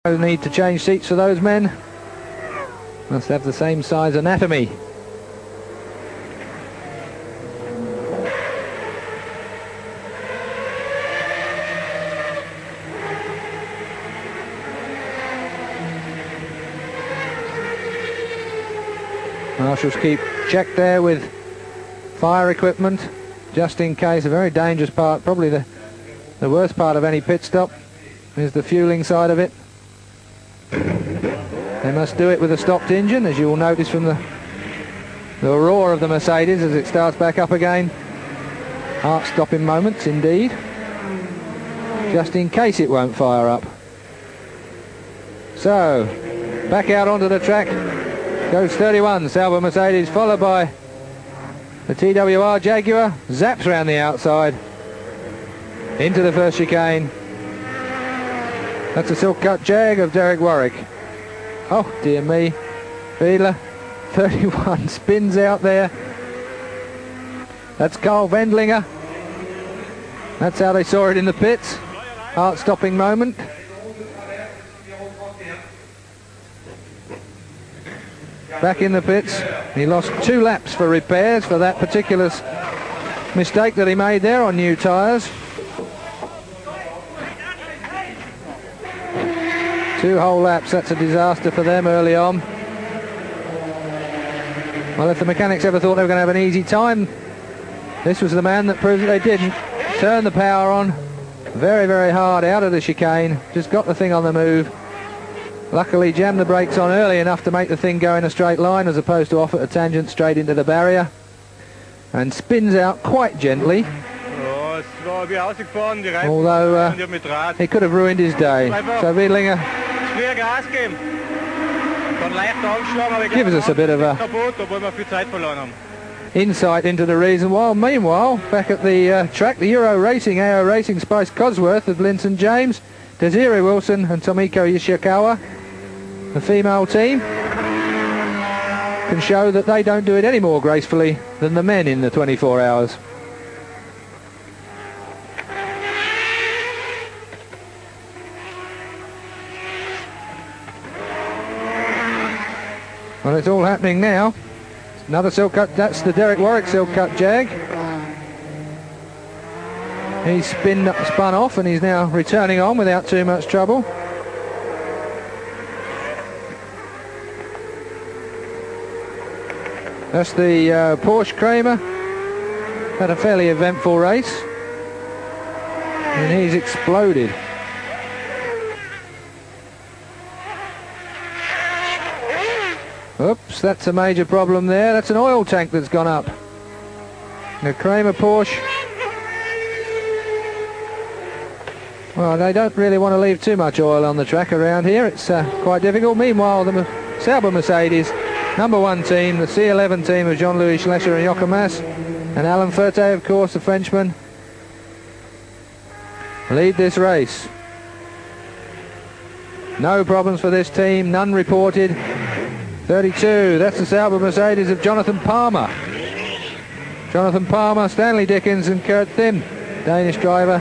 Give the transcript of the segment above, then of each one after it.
No need to change seats for those men. Must have the same size anatomy. Marshals keep check there with fire equipment, just in case. A very dangerous part, probably the worst part of any pit stop is the fueling side of it. They must do it with a stopped engine, as you will notice from the roar of the Mercedes as it starts back up again. Heart-stopping moments indeed, just in case it won't fire up. So, back out onto the track goes 31, Sauber Mercedes, followed by the TWR Jaguar. Zaps round the outside into the first chicane. That's a silk cut Jag of Derek Warwick. Oh dear me, Fiedler 31 spins out there. That's Carl Wendlinger. That's how they saw it in the pits. Heart-stopping moment. Back in the pits. He lost 2 laps for repairs for that particular mistake that he made there on new tyres. 2 whole laps, that's a disaster for them early on. Well, if the mechanics ever thought they were going to have an easy time, this was the man that proved that they didn't. Turn the power on very, very hard out of the chicane. Just got the thing on the move. Luckily jammed the brakes on early enough to make the thing go in a straight line as opposed to off at a tangent straight into the barrier. And spins out quite gently. Although he could have ruined his day. So Wiedlinger gives us a bit of a insight into the reason why. Meanwhile, back at the track, the Euro Racing, AO Racing, Spice Cosworth of Linton James, Desiree Wilson and Tomiko Yoshikawa, the female team, can show that they don't do it any more gracefully than the men in the 24 hours. Well, it's all happening now. Another silk cut, that's the Derek Warwick silk cut Jag. He's spun off and he's now returning on without too much trouble. That's the Porsche Kramer. Had a fairly eventful race. And he's exploded. Oops, that's a major problem there. That's an oil tank that's gone up. The Kramer Porsche. Well, they don't really want to leave too much oil on the track around here. It's quite difficult. Meanwhile, the Sauber Mercedes, #1 team, the C11 team of Jean-Louis Schlescher and Jochen Mass, and Alain Ferté, of course, the Frenchman, lead this race. No problems for this team, none reported. 32, that's the Sauber Mercedes of Jonathan Palmer. Jonathan Palmer, Stanley Dickens and Kurt Thim, Danish driver.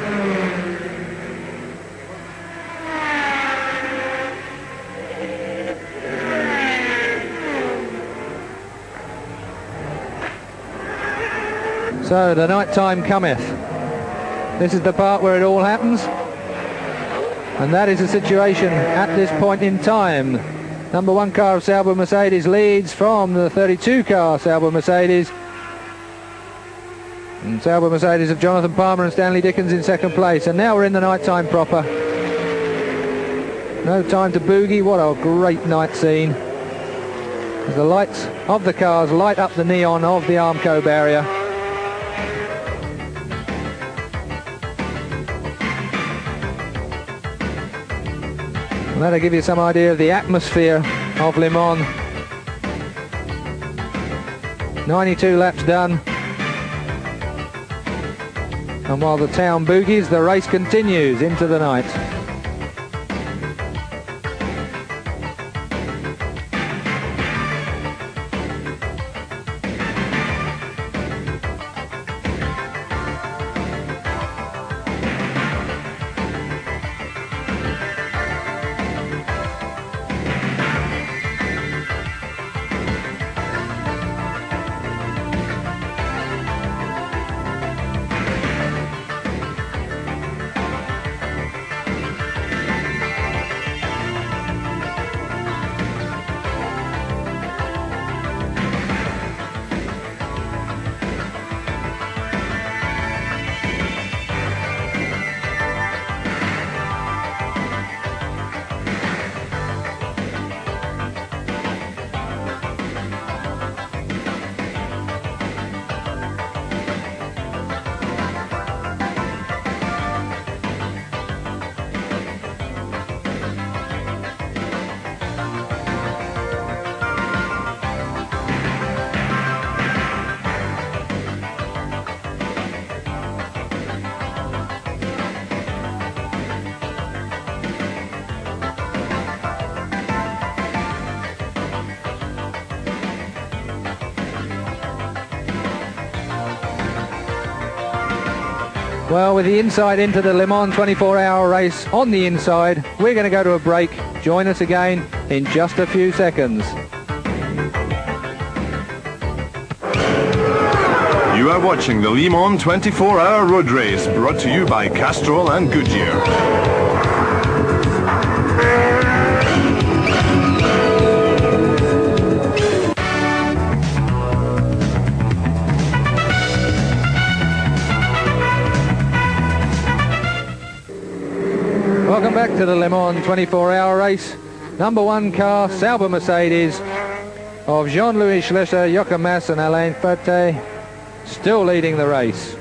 So the night time cometh. This is the part where it all happens. And that is the situation at this point in time. #1 car of Sauber Mercedes leads from the 32 car Sauber Mercedes. And Sauber Mercedes of Jonathan Palmer and Stanley Dickens in second place. And now we're in the night time proper. No time to boogie. What a great night scene. As the lights of the cars light up the neon of the Armco barrier. And that'll give you some idea of the atmosphere of Le Mans. 92 laps done. And while the town boogies, the race continues into the night. Well, with the inside into the Le Mans 24-hour race on the inside, we're going to go to a break. Join us again in just a few seconds. You are watching the Le Mans 24-hour road race, brought to you by Castrol and Goodyear. Welcome back to the Le Mans 24-hour race. Number 1 car, Sauber Mercedes of Jean-Louis Schlesser, Jochen Mass and Alain Ferté, still leading the race.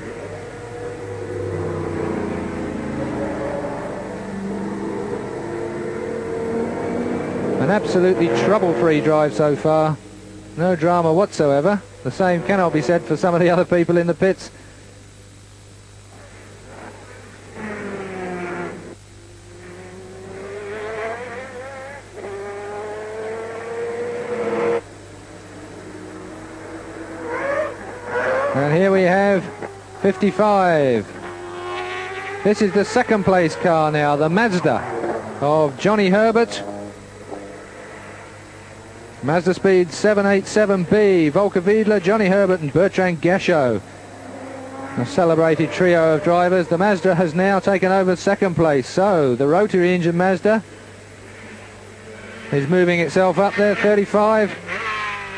An absolutely trouble-free drive so far. No drama whatsoever. The same cannot be said for some of the other people in the pits. And here we have 55. This is the second place car now, the Mazda of Johnny Herbert. Mazda Speed 787B, Volker Wiedler, Johnny Herbert and Bertrand Gachot. A celebrated trio of drivers. The Mazda has now taken over second place. So the rotary engine Mazda is moving itself up there, 35.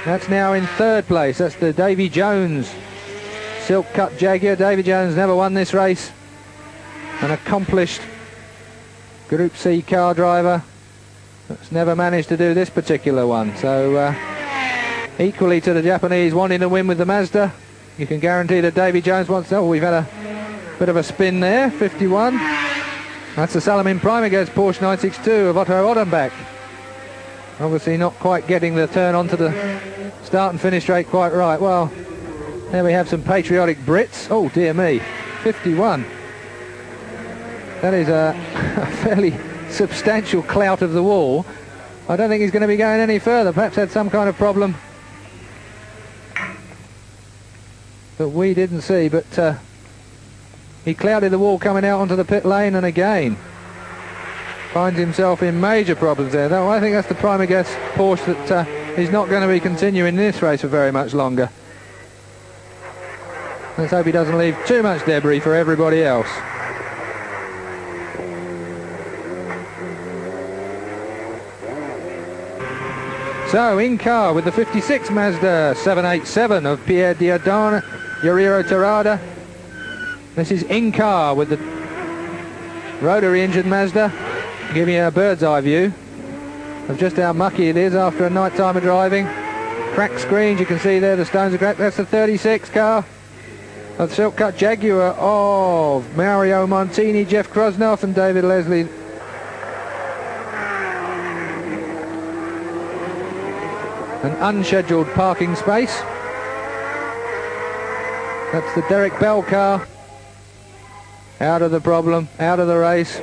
That's now in third place. That's the Davy Jones Silk Cut Jaguar. Davy Jones never won this race. An accomplished Group C car driver that's never managed to do this particular one. So equally to the Japanese wanting to win with the Mazda, you can guarantee that Davy Jones wants to. Oh, we've had a bit of a spin there, 51. That's the Salamin Prime against Porsche 962 of Otto Odenbach. Obviously not quite getting the turn onto the start and finish straight quite right. Well, there we have some patriotic Brits. Oh dear me, 51. That is a fairly substantial clout of the wall. I don't think he's going to be going any further. Perhaps had some kind of problem that we didn't see, but he clouded the wall coming out onto the pit lane, and again finds himself in major problems there. Though I think that's the prime against Porsche that is not going to be continuing this race for very much longer. Let's hope he doesn't leave too much debris for everybody else. So in car with the 56 Mazda 787 of Pierre Dieudonné, Yuriro Terada. This is in car with the rotary engine Mazda, giving you a bird's eye view of just how mucky it is after a night time of driving. Cracked screens, you can see there the stones are cracked. That's the 36 car of the Silk Cut Jaguar of Mario Montini, Jeff Krosnoff and David Leslie. An unscheduled parking space. That's the Derek Bell car. Out of the problem, out of the race.